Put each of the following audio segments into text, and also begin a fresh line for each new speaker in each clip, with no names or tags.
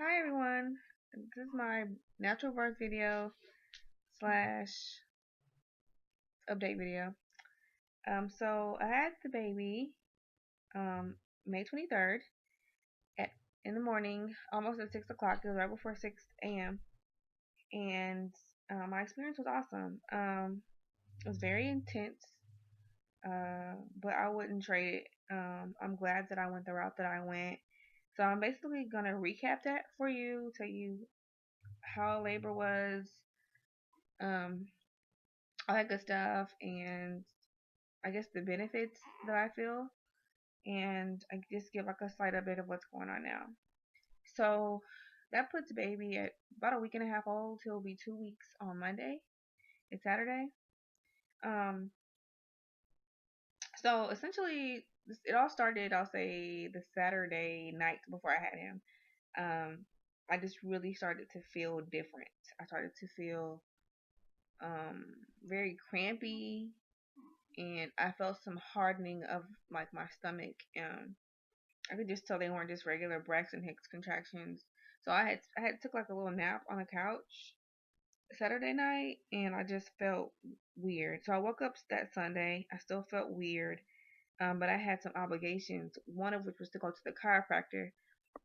Hi everyone, this is my natural birth video slash update video. So I had the baby um May 23rd at in the morning, almost at 6 o'clock. It was right before 6 a.m. and my experience was awesome. It was very intense, but I wouldn't trade it. I'm glad that I went the route that I went. So I'm basically gonna recap that for you, tell you how labor was, um, all that good stuff, and I guess the benefits that I feel, and I just give like a slight update of what's going on now. So that puts baby at about a week and a half old. He'll be 2 weeks on Monday. It's Saturday. Um, so essentially, it all started, I'll say, the Saturday night before I had him. I just really started to feel different. I started to feel um, very crampy, and I felt some hardening of like my stomach. I could just tell they weren't just regular Braxton Hicks contractions. So I had took like a little nap on the couch Saturday night, and I just felt weird. So I woke up that Sunday. I still felt weird, but I had some obligations. One of which was to go to the chiropractor,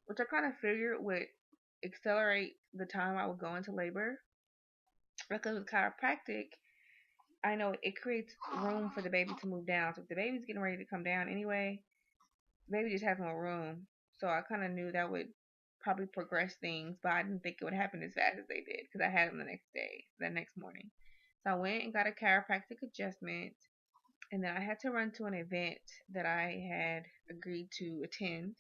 which I kind of figured would accelerate the time I would go into labor, because with chiropractic, I know it creates room for the baby to move down. So if the baby's getting ready to come down anyway, baby just has more room. So I kind of knew that would probably progress things, but I didn't think it would happen as fast as they did because I had them the next day, the next morning. So I went and got a chiropractic adjustment, and then I had to run to an event that I had agreed to attend.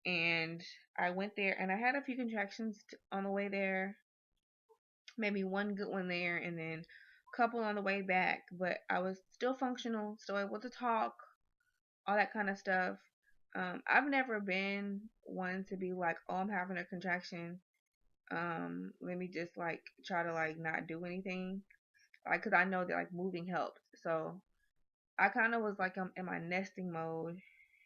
And I went there, and I had a few contractions on the way there, maybe one good one there, and then a couple on the way back. But I was still functional, still able to talk, all that kind of stuff. I've never been one to be like, oh, I'm having a contraction. Let me just like try to like not do anything, like, cause I know that like moving helps. So I kind of was like, I'm in my nesting mode,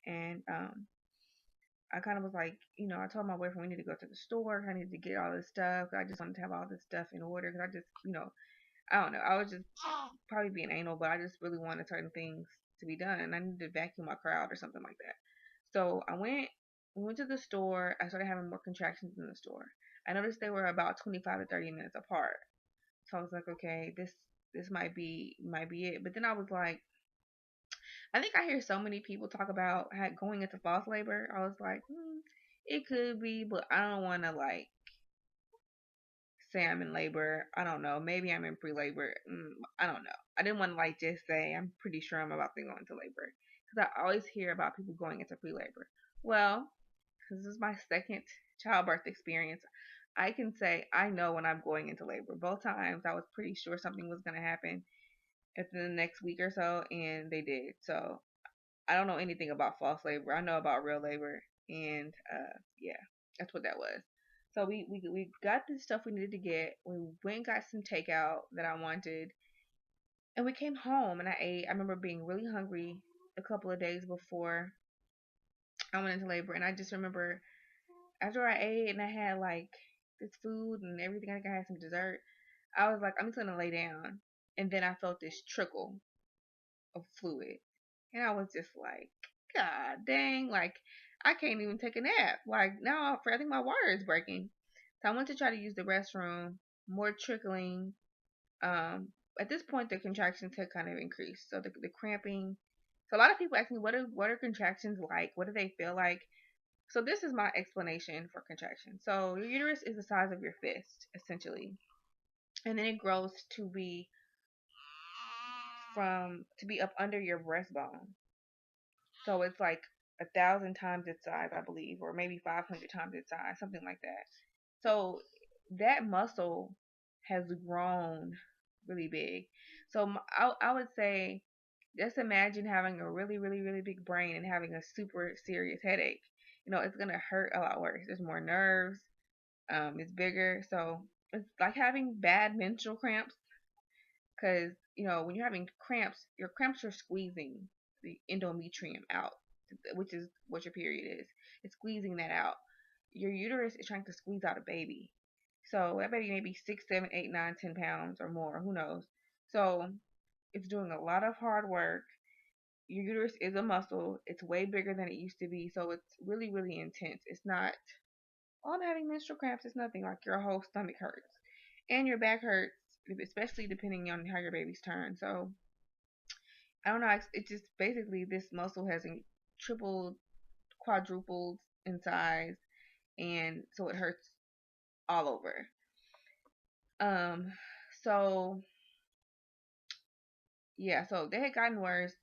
and I kind of was like, I told my boyfriend we need to go to the store. I need to get all this stuff. I just wanted to have all this stuff in order, cause I just, I don't know. I was just probably being anal, but I just really wanted certain things to be done, and I needed to vacuum my crowd or something like that. So we went to the store. I started having more contractions in the store. I noticed they were about 25 to 30 minutes apart. So I was like, okay, this might be it. But then I was like, I think I hear so many people talk about going into false labor. I was like, it could be, but I don't want to like say I'm in labor. I don't know. Maybe I'm in pre-labor. I don't know. I didn't want to like just say I'm pretty sure I'm about to go into labor, because I always hear about people going into pre-labor. Well, because this is my second childbirth experience, I can say I know when I'm going into labor. Both times I was pretty sure something was going to happen within the next week or so, and they did. So I don't know anything about false labor. I know about real labor, and yeah, that's what that was. So we got the stuff we needed to get. We went and got some takeout that I wanted, and we came home and I ate. I remember being really hungry a couple of days before I went into labor, and I just remember after I ate and I had like this food and everything, I think I had some dessert. I was like, I'm just gonna lay down, and then I felt this trickle of fluid, and I was just like, God dang, like I can't even take a nap. Like now, I think my water is breaking. So I went to try to use the restroom. More trickling. Um, at this point, the contractions had kind of increased. So the cramping. So a lot of people ask me, what are contractions like? What do they feel like? So this is my explanation for contraction. So your uterus is the size of your fist, essentially, and then it grows to be up under your breastbone. So it's like 1,000 times its size, I believe, or maybe 500 times its size, something like that. So that muscle has grown really big. So I would say, just imagine having a really, really, really big brain and having a super serious headache. It's gonna hurt a lot worse. There's more nerves. It's bigger, so it's like having bad menstrual cramps. Because when you're having cramps, your cramps are squeezing the endometrium out, which is what your period is. It's squeezing that out. your uterus is trying to squeeze out a baby. So that baby may be 6, 7, 8, 9, 10 pounds or more. Who knows? So it's doing a lot of hard work. Your uterus is a muscle. It's way bigger than it used to be. So it's really, really intense. It's not, oh, I'm having menstrual cramps. It's nothing. Like your whole stomach hurts. And your back hurts, especially depending on how your baby's turn. So I don't know. It's just basically this muscle has tripled, quadrupled in size. And so it hurts all over. Um, so yeah, so they had gotten worse.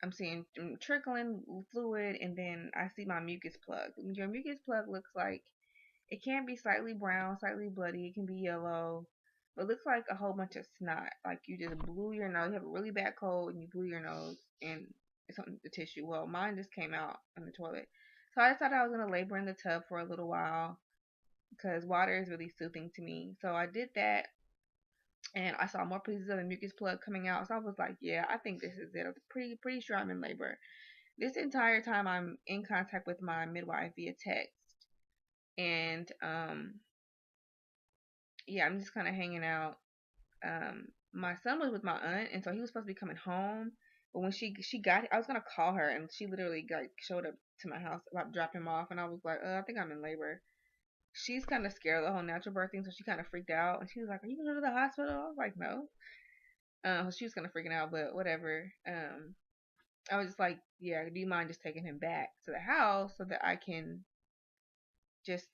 I'm seeing trickling fluid, and then I see my mucus plug. Your mucus plug looks like it can be slightly brown, slightly bloody. It can be yellow, but it looks like a whole bunch of snot. Like you just blew your nose. You have a really bad cold, and you blew your nose, and it's on the tissue. Well, mine just came out in the toilet, so I decided I was gonna labor in the tub for a little while because water is really soothing to me. So I did that, and I saw more pieces of the mucus plug coming out. So I was like, yeah, I think this is it. I'm pretty sure I'm in labor. This entire time I'm in contact with my midwife via text, and yeah, I'm just kind of hanging out. My son was with my aunt, and so he was supposed to be coming home. But when she got, I was gonna call her, and she literally showed up to my house about to drop him off, and I was like, I think I'm in labor. She's kind of scared of the whole natural birth thing, so she kind of freaked out, and she was like, "Are you gonna go to the hospital?" I was like, "No." She was kind of freaking out, but whatever. I was just like, "Yeah, do you mind just taking him back to the house so that I can just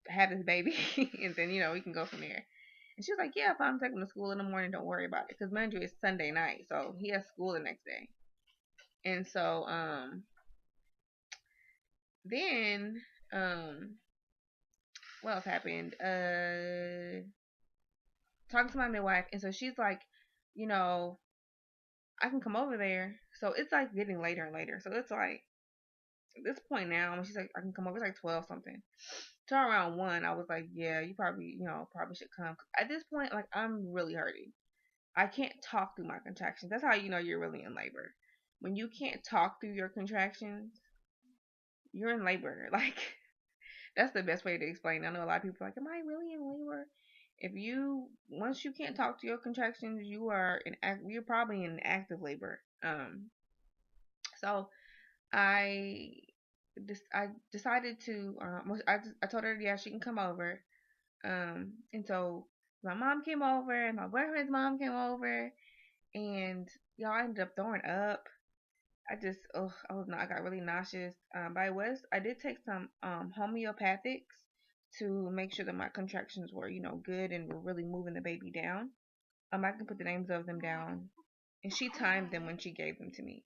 have this baby, and then we can go from there." And she was like, "Yeah, if I'm taking him to school in the morning, don't worry about it, because mind you, it's Sunday night, so he has school the next day." And so then what else happened? Talking to my midwife, and so she's like, you know, I can come over there. So it's like getting later and later. So it's like at this point now, when she's like, I can come over, it's like 12 something. To around 1, I was like, yeah, you probably, probably should come. At this point, like, I'm really hurting. I can't talk through my contractions. That's how you know you're really in labor. When you can't talk through your contractions, you're in labor. Like, that's the best way to explain. I know a lot of people are like, am I really in labor? Once you can't talk to your contractions, you're probably in active labor. So I I decided to I told her, yeah, she can come over. And so my mom came over, and my boyfriend's mom came over, and y'all ended up throwing up. I got really nauseous. But I did take some homeopathics to make sure that my contractions were good and were really moving the baby down. I can put the names of them down, and she timed them when she gave them to me.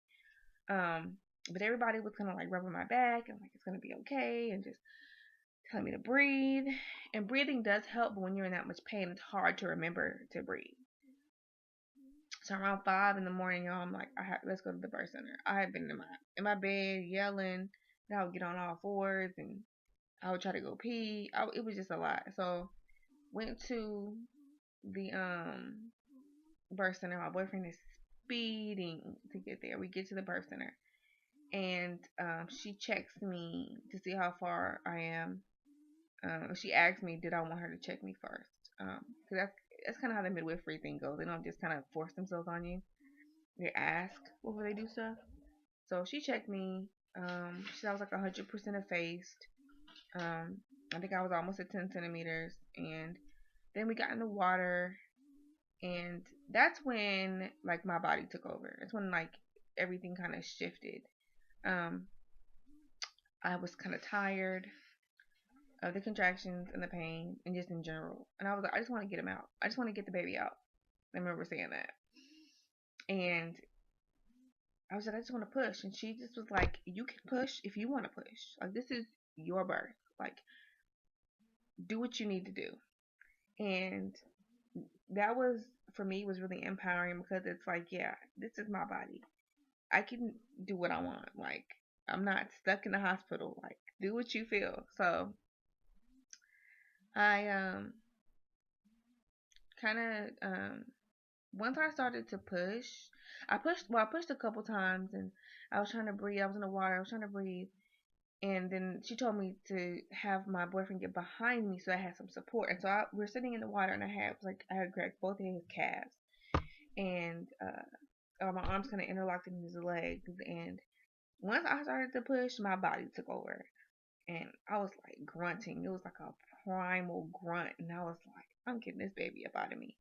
Um, but everybody was kind of like rubbing my back and like it's gonna be okay, and just telling me to breathe. And breathing does help, but when you're in that much pain, it's hard to remember to breathe. So around 5 in the morning, y'all, I'm like, let's go to the birth center. I had been in my bed yelling, and I would get on all fours, and I would try to go pee. It was just a lot. So went to the birth center. My boyfriend is speeding to get there. We get to the birth center, and she checks me to see how far I am. She asked me, did I want her to check me first? Because that's kind of how the midwifery thing goes. They don't just kind of force themselves on you. They ask before they do stuff. So she checked me. She said I was like 100% effaced. Um, I think I was almost at 10 centimeters. And then we got in the water, and that's when like my body took over. That's when like everything kind of shifted. Um, I was kind of tired of the contractions and the pain and just in general. And I was like, I just want to get him out. I just want to get the baby out. I remember saying that. And I was like, I just want to push. And she just was like, you can push if you want to push. Like, this is your birth. Like, do what you need to do. And that was, for me, was really empowering because it's like, yeah, this is my body. I can do what I want. Like, I'm not stuck in the hospital. Like, do what you feel. So I kind of once I started to push, I pushed a couple times, and I was trying to breathe. I was in the water. I was trying to breathe, And then she told me to have my boyfriend get behind me so I had some support. And so we're sitting in the water, and I had grabbed both of his calves, and my arms kind of interlocked in his legs. And once I started to push, my body took over, and I was like grunting. It was like a primal grunt, and I was like, I'm getting this baby up out of me.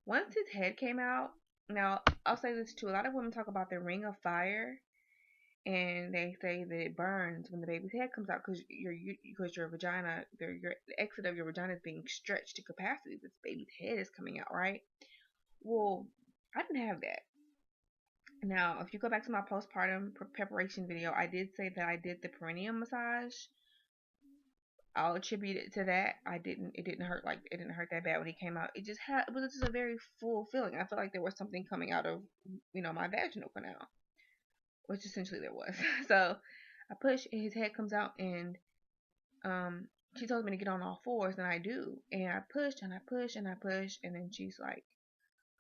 Once his head came out, now I'll say this too. A lot of women talk about the ring of fire, and they say that it burns when the baby's head comes out because your vagina, the exit of your vagina is being stretched to capacity. This baby's head is coming out, right? Well, I didn't have that. Now, if you go back to my postpartum preparation video, I did say that I did the perineum massage. I'll attribute it to that. It didn't hurt that bad when he came out. It was just a very full feeling. I felt like there was something coming out of, my vaginal canal, which essentially there was. So I push, and his head comes out, and she tells me to get on all fours, and I do. And I push and I push and I push, and then she's like,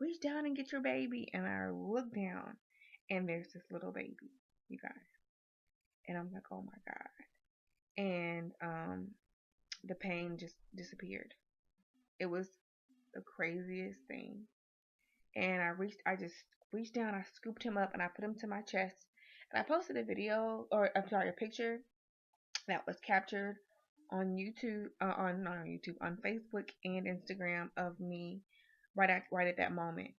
reach down and get your baby. And I look down, and there's this little baby, you guys. And I'm like, oh my God. And the pain just disappeared. It was the craziest thing. And I just reached down, I scooped him up, and I put him to my chest. And I posted a video, or I'm sorry, a picture that was captured on YouTube, not on YouTube, on Facebook and Instagram of me right at that moment.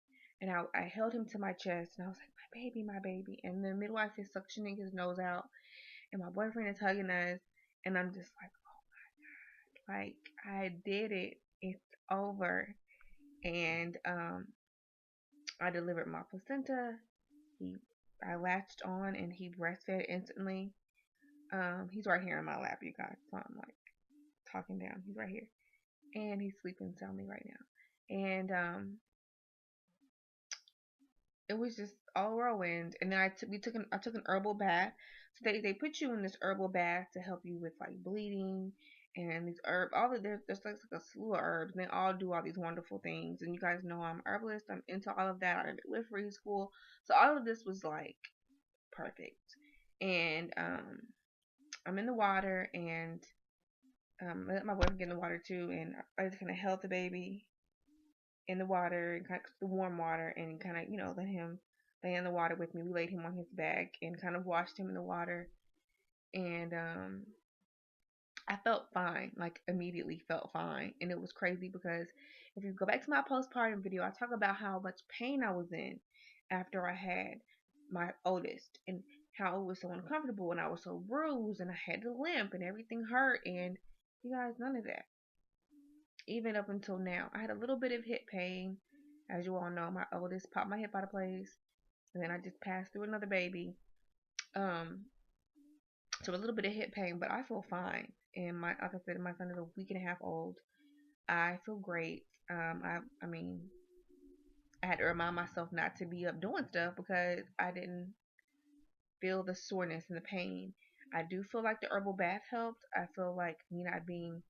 And I held him to my chest, and I was like, my baby, my baby. And the midwife is suctioning his nose out, and my boyfriend is hugging us, and I'm just like, oh my God, like I did it. It's over. And I delivered my placenta. I latched on, and he breastfed instantly. He's right here in my lap, you guys. So I'm like talking down. He's right here, and he's sleeping soundly right now. And it was just all whirlwind. And then I took an herbal bath. So they put you in this herbal bath to help you with like bleeding, and these there's like a slew of herbs, and they all do all these wonderful things. And you guys know I'm herbalist. I'm into all of that. I'm in midwifery school, so all of this was like perfect. And I'm in the water, and I let my boyfriend get in the water too, and I just kind of held the baby in the water, and kind of the warm water, and kind of let him lay in the water with me. We laid him on his back and kind of washed him in the water, and I felt fine, like immediately felt fine. And it was crazy because if you go back to my postpartum video, I talk about how much pain I was in after I had my oldest, and how it was so uncomfortable, and I was so bruised, and I had to limp, and everything hurt. And you guys, none of that. Even up until now, I had a little bit of hip pain. As you all know, my oldest popped my hip out of place, and then I just passed through another baby. Um, so a little bit of hip pain, but I feel fine. And like I said, my son is a week and a half old. I feel great. I mean, I had to remind myself not to be up doing stuff because I didn't feel the soreness and the pain. I do feel like the herbal bath helped. I feel like me not being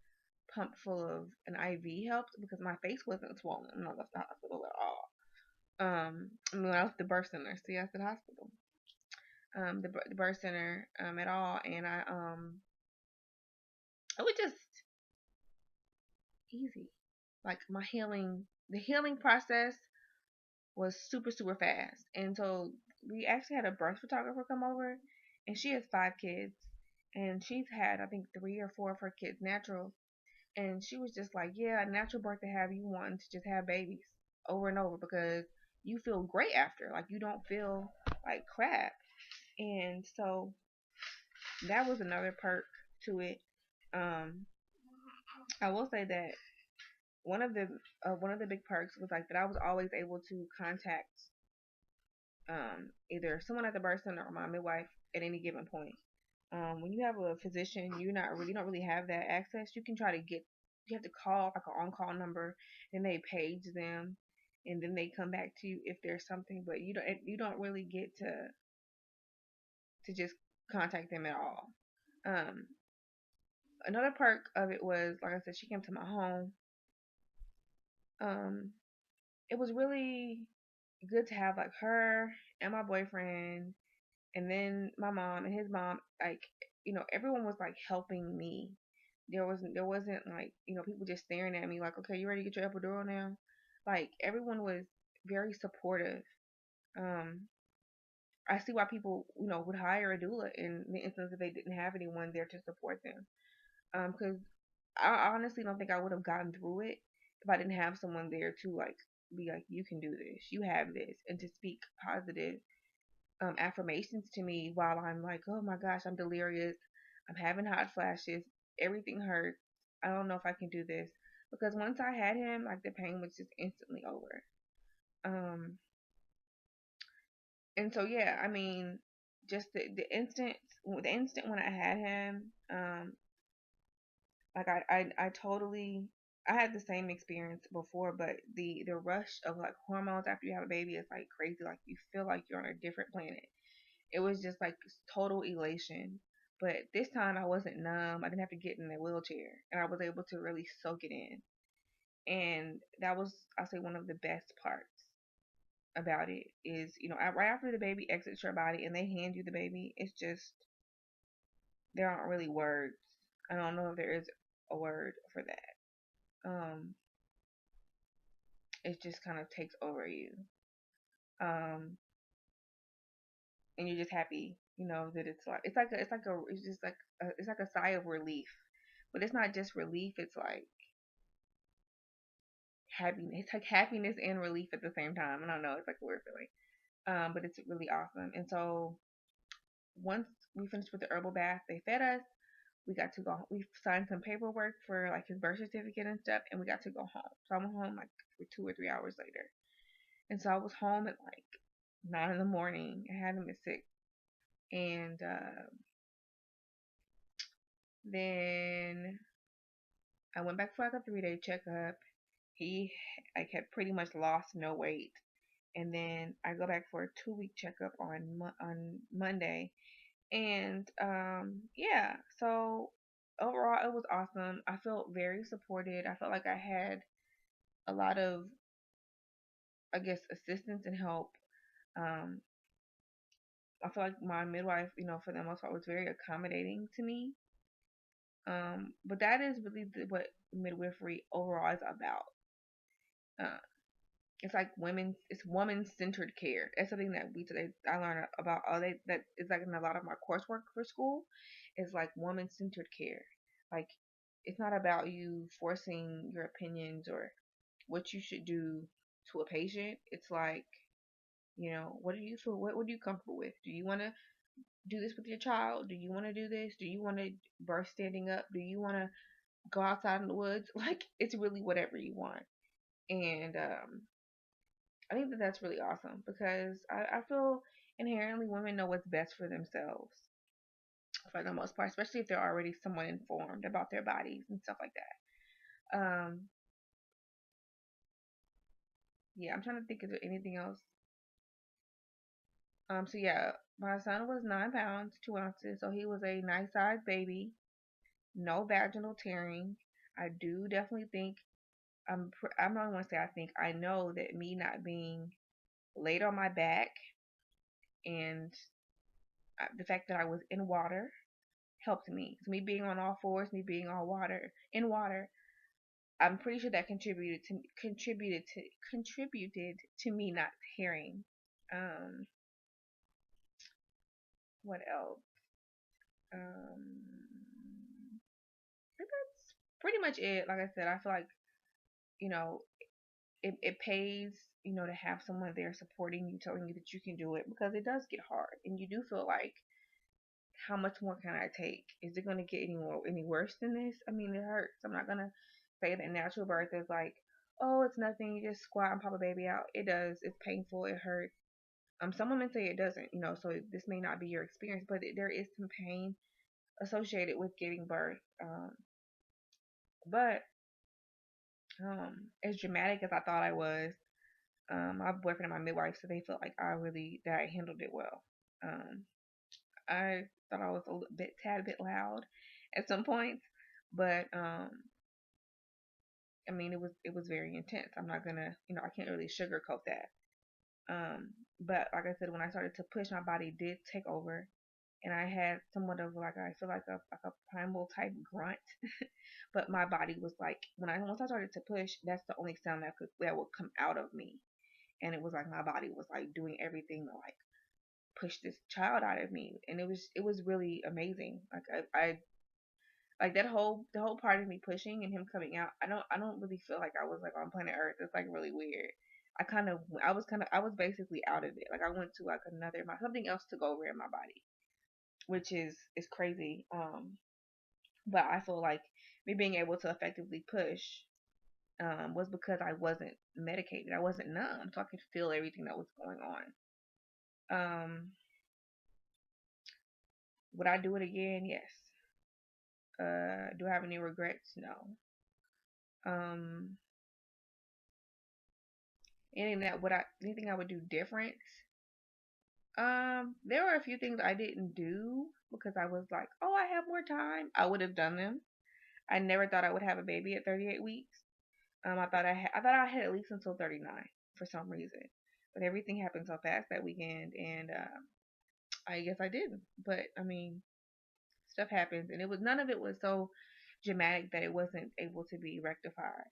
pumped full of an IV helped because my face wasn't swollen when I left the hospital at all. When I left the birth center, see, I said hospital. The birth center at all, and it was just easy. Like the healing process was super super fast, and so we actually had a birth photographer come over, and she has 5 kids, and she's had I think 3 or 4 of her kids natural. And she was just like, yeah, a natural birth to have you wanting to just have babies over and over because you feel great after. Like, you don't feel like crap. And so that was another perk to it. Um, I will say that one of the big perks was like that I was always able to contact either someone at the birth center or my midwife at any given point. When you have a physician, you don't really have that access. You have to call like an on-call number, and they page them, and then they come back to you if there's something. But you don't really get to just contact them at all. Um, Another perk of it was, like I said, she came to my home. Um, it was really good to have like her and my boyfriend, and then my mom and his mom, like everyone was like helping me. There wasn't like, people just staring at me like, okay, you ready to get your epidural now? Like everyone was very supportive. Um, I see why people, would hire a doula in the instance that they didn't have anyone there to support them. Because I honestly don't think I would have gotten through it if I didn't have someone there to like be like, you can do this, you have this, and to speak positive affirmations to me while I'm like, oh my gosh, I'm delirious, I'm having hot flashes, everything hurts, I don't know if I can do this. Because once I had him, like the pain was just instantly over. Um, and so yeah, I mean, just the instant when I had him, like I totally I had the same experience before, but the rush of like hormones after you have a baby is like crazy. Like you feel like you're on a different planet. It was just like total elation. But this time I wasn't numb. I didn't have to get in a wheelchair, and I was able to really soak it in. And that was, I say, one of the best parts about it is, right after the baby exits your body and they hand you the baby, it's just there aren't really words. I don't know if there is a word for that. It just kind of takes over you. Um, and you're just happy, that it's just like it's like a sigh of relief. But it's not just relief, it's like happiness. It's like happiness and relief at the same time. I don't know, it's like a weird feeling. But it's really awesome. And so once we finished with the herbal bath, they fed us. We got to go. We signed some paperwork for like his birth certificate and stuff, and we got to go home. So I went home like for 2 or 3 hours later, and so I was home at like 9 in the morning. I had him at 6, and then I went back for like a 3-day checkup. He like had pretty much lost no weight, and then I go back for a 2-week checkup on Monday, and yeah. So overall, it was awesome. I felt very supported. I felt like I had a lot of, I guess, assistance and help. Um, I feel like my midwife, for the most part, was very accommodating to me. But that is really what midwifery overall is about. Uh, it's like it's women centered care. That's something that I learned about all day. That is like in a lot of my coursework for school. Is like woman centered care. Like it's not about you forcing your opinions or what you should do to a patient. It's like, what do you feel? What are you comfortable with? Do you want to do this with your child? Do you want to do this? Do you want to birth standing up? Do you want to go outside in the woods? Like it's really whatever you want. And I think that that's really awesome because I feel inherently women know what's best for themselves for the most part, especially if they're already somewhat informed about their bodies and stuff like that. Yeah, I'm trying to think, is there anything else? So yeah, my son was 9 pounds 2 ounces, so he was a nice sized baby. No vaginal tearing. I do definitely think I'm not going to say I think I know that me not being laid on my back and the fact that I was in water helped me. So me being on all fours, me being on water in water, I'm pretty sure that contributed to me not tearing. Um, what else? I think that's pretty much it. Like I said, I feel like you know it pays, to have someone there supporting you, telling you that you can do it because it does get hard, and you do feel like, how much more can I take? Is it going to get any worse than this? I mean, it hurts. I'm not gonna say that natural birth is like, oh, it's nothing. You just squat and pop a baby out. It does. It's painful. It hurts. Some women say it doesn't. So this may not be your experience, but there is some pain associated with giving birth. But as dramatic as I thought I was, my boyfriend and my midwife said they felt like that I handled it well. Um, I thought I was a tad bit loud at some points, but I mean it was very intense. I'm not gonna, I can't really sugarcoat that. But like I said, when I started to push, my body did take over. and I had somewhat of like, I feel like a primal type grunt, but my body was like, once I started to push, that's the only sound that would come out of me, and it was like my body was like doing everything to like push this child out of me, and it was really amazing. Like I like that whole the whole part of me pushing and him coming out. I don't really feel like I was like on planet Earth. It's like really weird. I was basically out of it. Like I went to like something else took over in my body, which is crazy. But I feel like me being able to effectively push was because I wasn't medicated. I wasn't numb, so I could feel everything that was going on. Would I do it again? Yes. Do I have any regrets? No. Um, anything I would do different? There were a few things I didn't do because I was like, oh, I have more time. I would have done them. I never thought I would have a baby at 38 weeks. I thought I had at least until 39 for some reason, but everything happened so fast that weekend, and I guess I didn't. But I mean, stuff happens, and none of it was so dramatic that it wasn't able to be rectified.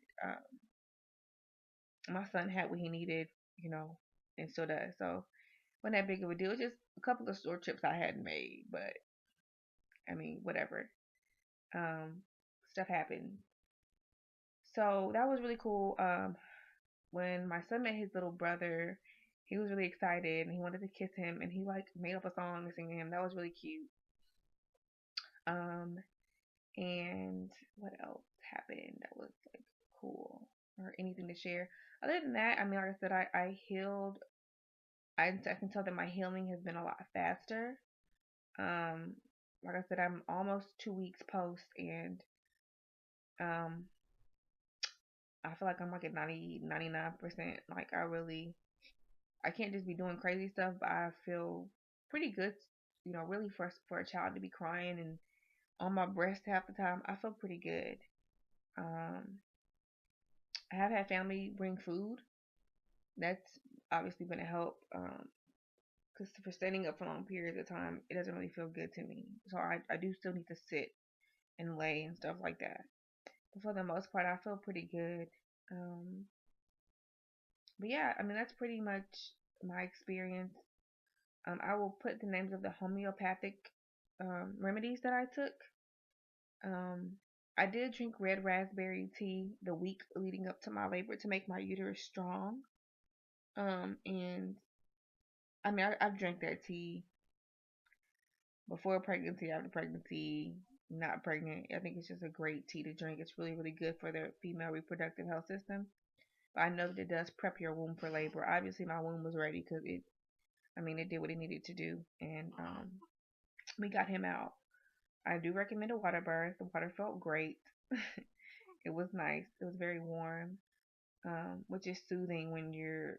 My son had what he needed, you know, and still does. So wasn't that big of a deal. It's just a couple of store trips I hadn't made, but I mean, whatever. Um, Stuff happened. So that was really cool. When my son met his little brother, he was really excited and he wanted to kiss him, and he like made up a song and singing him. That was really cute. Um, and what else happened that was like cool or anything to share? Other than that, I mean, like I said, I healed. I can tell that my healing has been a lot faster. Um, like I said, I'm almost 2 weeks post, and um, I feel like I'm like at 99%. Like I can't just be doing crazy stuff, but I feel pretty good. You know, really for a child to be crying and on my breast half the time, I feel pretty good. Um, I have had family bring food. That's obviously been a help. Because for standing up for long periods of time, it doesn't really feel good to me. So I do still need to sit and lay and stuff like that. But for the most part, I feel pretty good. Um, but yeah, I mean, that's pretty much my experience. I will put the names of the homeopathic remedies that I took. Um, I did drink red raspberry tea the week leading up to my labor to make my uterus strong. And I mean, I've drank that tea before pregnancy, after pregnancy, not pregnant. I think it's just a great tea to drink. It's really, really good for the female reproductive health system. But I know that it does prep your womb for labor. Obviously, my womb was ready because it did what it needed to do, and we got him out. I do recommend a water birth. The water felt great. It was nice. It was very warm, which is soothing when your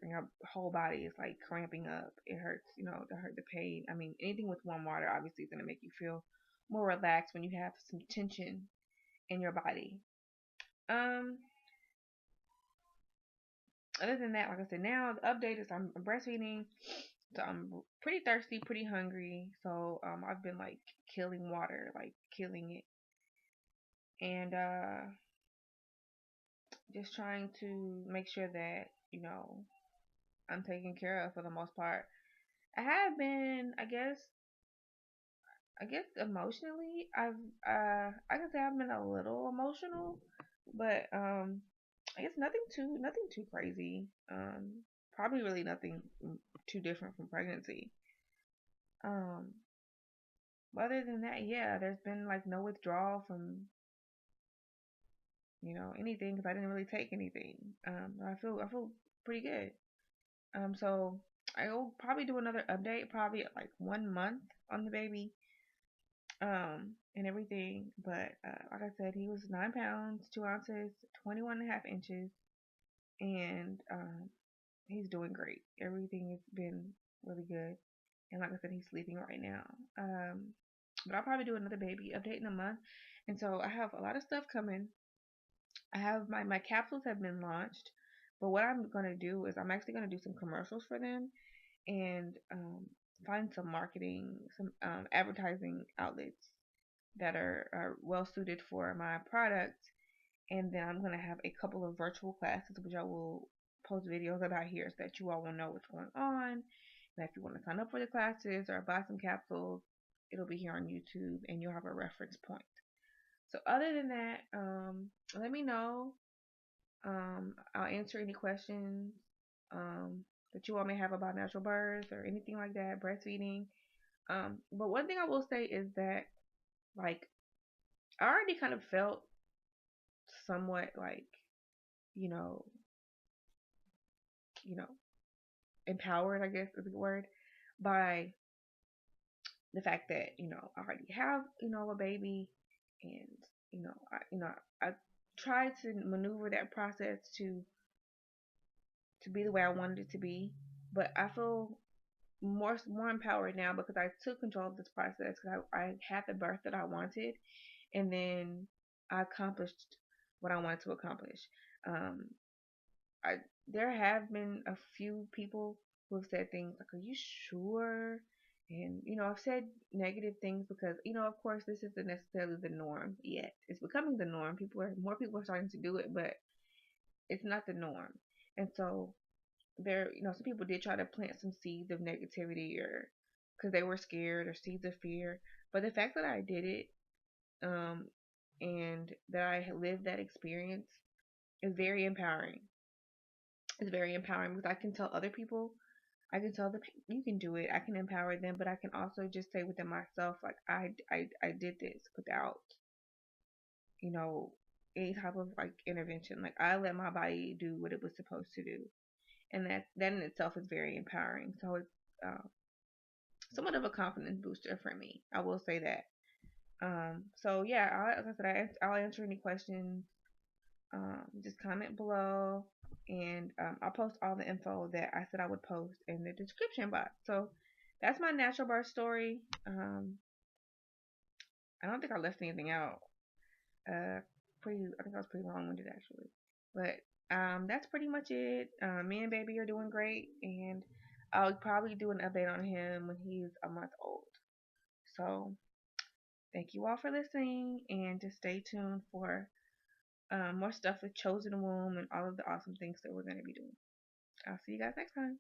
whole body is like cramping up. It hurts, to hurt the pain. I mean, anything with warm water obviously is gonna make you feel more relaxed when you have some tension in your body. Um, Other than that, like I said, now the update is I'm breastfeeding, so I'm pretty thirsty, pretty hungry. So I've been like killing water, like killing it, and just trying to make sure that I'm taken care of for the most part. I have been, I guess emotionally, I can say I've been a little emotional, but I guess nothing too crazy. Probably really nothing too different from pregnancy. Um, but other than that, yeah, there's been like no withdrawal from anything because I didn't really take anything. I feel pretty good. So I will probably do another update, probably at like 1 month on the baby, and everything. But like I said, he was 9 pounds, 2 ounces, 21.5 inches, and he's doing great. Everything has been really good, and like I said, he's sleeping right now. But I'll probably do another baby update in a month, and so I have a lot of stuff coming. I have my capsules have been launched, but what I'm gonna do is I'm actually gonna do some commercials for them, and find some marketing, some advertising outlets that are well suited for my product. And then I'm gonna have a couple of virtual classes, which I will post videos about here, so that you all will know what's going on. And if you want to sign up for the classes or buy some capsules, it'll be here on YouTube, and you'll have a reference point. So other than that, let me know. I'll answer any questions that you all may have about natural birth or anything like that, breastfeeding. But one thing I will say is that, like, I already kind of felt somewhat like, you know, you know, empowered, I guess is the word, by the fact that, I already have, a baby, and, I tried to maneuver that process to be the way I wanted it to be. But I feel more empowered now because I took control of this process. Because I had the birth that I wanted, and then I accomplished what I wanted to accomplish. Um, I There have been a few people who have said things like, "Are you sure?" And I've said negative things because of course, this isn't necessarily the norm yet. It's becoming the norm. More people are starting to do it, but it's not the norm. And so some people did try to plant some seeds of negativity, or because they were scared, or seeds of fear. But the fact that I did it, um, and that I lived that experience is very empowering. It's very empowering because I can tell other people, I can tell them, you can do it. I can empower them, but I can also just say within myself, like, I did this without, you know, any type of like intervention. Like, I let my body do what it was supposed to do, and that in itself is very empowering. So it's somewhat of a confidence booster for me. I will say that. So yeah, like I said, I'll answer any questions. Just comment below, and I'll post all the info that I said I would post in the description box. So that's my natural birth story. I don't think I left anything out. Uh, I think I was pretty long-winded actually, but that's pretty much it. Me and baby are doing great, and I'll probably do an update on him when he's a month old. So thank you all for listening, and just stay tuned for more stuff with chosen womb and all of the awesome things that we're going to be doing. I'll see you guys next time.